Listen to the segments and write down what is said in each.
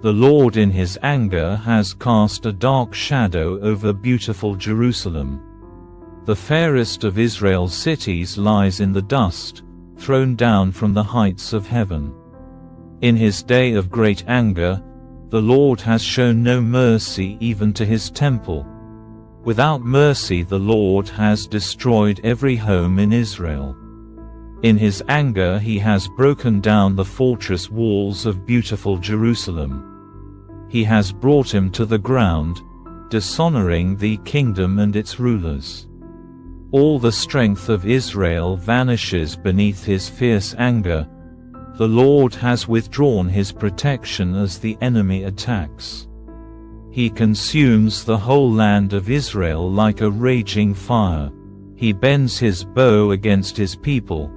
The Lord in his anger has cast a dark shadow over beautiful Jerusalem. The fairest of Israel's cities lies in the dust, thrown down from the heights of heaven. In his day of great anger, the Lord has shown no mercy even to his temple. Without mercy the Lord has destroyed every home in Israel. In his anger he has broken down the fortress walls of beautiful Jerusalem. He has brought him to the ground, dishonoring the kingdom and its rulers. All the strength of Israel vanishes beneath his fierce anger. The Lord has withdrawn his protection as the enemy attacks. He consumes the whole land of Israel like a raging fire. He bends his bow against his people,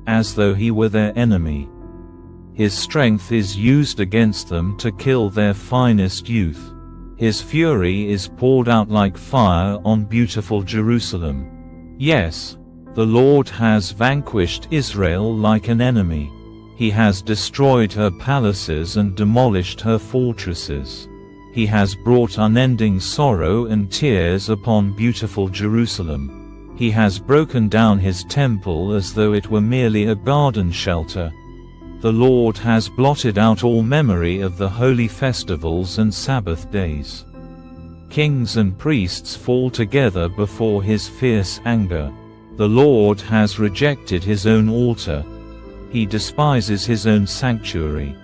as though he were their enemy. His strength is used against them to kill their finest youth. His fury is poured out like fire on beautiful Jerusalem. Yes, the Lord has vanquished Israel like an enemy. He has destroyed her palaces and demolished her fortresses. He has brought unending sorrow and tears upon beautiful Jerusalem. He has broken down his temple as though it were merely a garden shelter. The Lord has blotted out all memory of the holy festivals and Sabbath days. Kings and priests fall together before his fierce anger. The Lord has rejected his own altar. He despises his own sanctuary.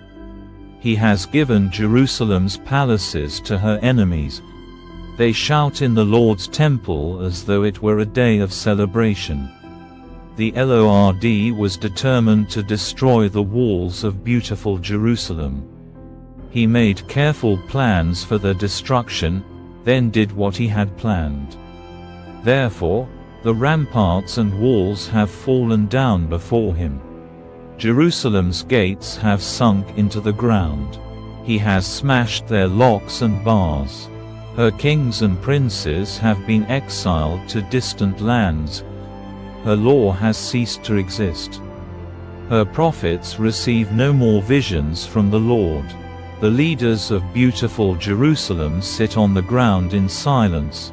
He has given Jerusalem's palaces to her enemies. They shout in the Lord's temple as though it were a day of celebration. The Lord was determined to destroy the walls of beautiful Jerusalem. He made careful plans for their destruction, then did what he had planned. Therefore, the ramparts and walls have fallen down before him. Jerusalem's gates have sunk into the ground. He has smashed their locks and bars. Her kings and princes have been exiled to distant lands. Her law has ceased to exist. Her prophets receive no more visions from the Lord. The leaders of beautiful Jerusalem sit on the ground in silence.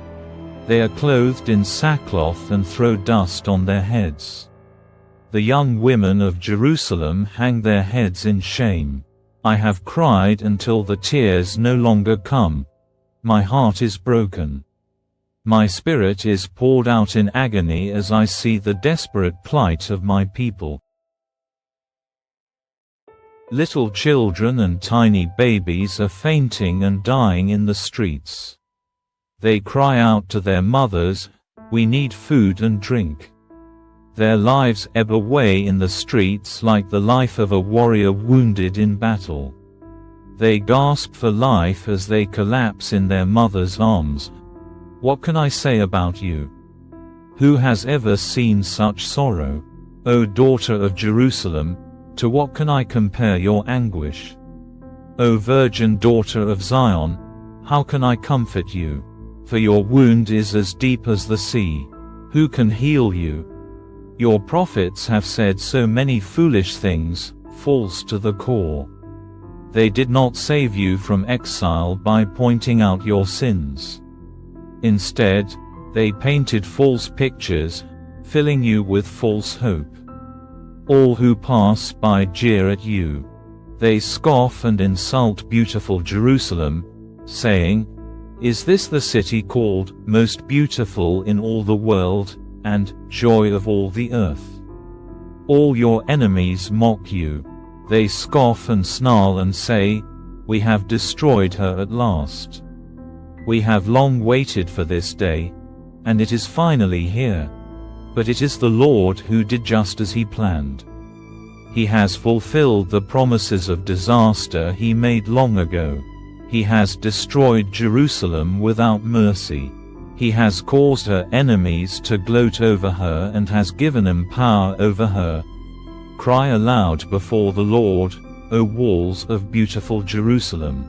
They are clothed in sackcloth and throw dust on their heads. The young women of Jerusalem hang their heads in shame. I have cried until the tears no longer come. My heart is broken. My spirit is poured out in agony as I see the desperate plight of my people. Little children and tiny babies are fainting and dying in the streets. They cry out to their mothers, "We need food and drink." Their lives ebb away in the streets like the life of a warrior wounded in battle. They gasp for life as they collapse in their mother's arms. What can I say about you? Who has ever seen such sorrow? O daughter of Jerusalem, to what can I compare your anguish? O virgin daughter of Zion, how can I comfort you? For your wound is as deep as the sea. Who can heal you? Your prophets have said so many foolish things, false to the core. They did not save you from exile by pointing out your sins. Instead, they painted false pictures, filling you with false hope. All who pass by jeer at you. They scoff and insult beautiful Jerusalem, saying, "Is this the city called most beautiful in all the world, and joy of all the earth?" All your enemies mock you. They scoff and snarl and say, "We have destroyed her at last." We have long waited for this day, and it is finally here. But it is the Lord who did just as he planned. He has fulfilled the promises of disaster he made long ago. He has destroyed Jerusalem without mercy. He has caused her enemies to gloat over her and has given them power over her. Cry aloud before the Lord, O walls of beautiful Jerusalem.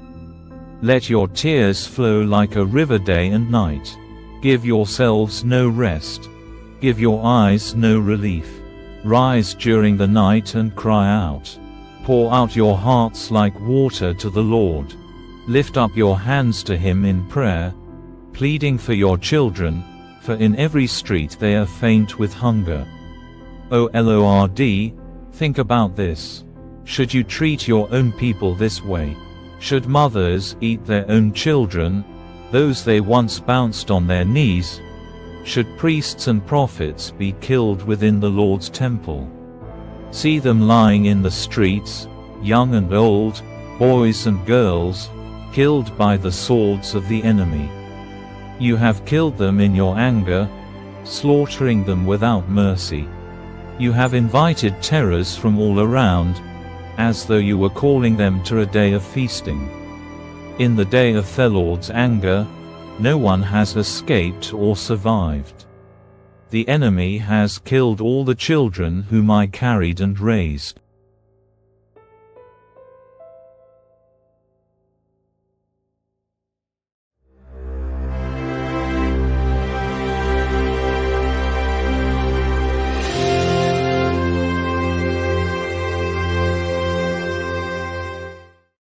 Let your tears flow like a river day and night. Give yourselves no rest. Give your eyes no relief. Rise during the night and cry out. Pour out your hearts like water to the Lord. Lift up your hands to him in prayer, pleading for your children, for in every street they are faint with hunger. O Lord, think about this. Should you treat your own people this way? Should mothers eat their own children, those they once bounced on their knees? Should priests and prophets be killed within the Lord's temple? See them lying in the streets, young and old, boys and girls, killed by the swords of the enemy. You have killed them in your anger, slaughtering them without mercy. You have invited terrors from all around, as though you were calling them to a day of feasting. In the day of the Lord's anger, no one has escaped or survived. The enemy has killed all the children whom I carried and raised.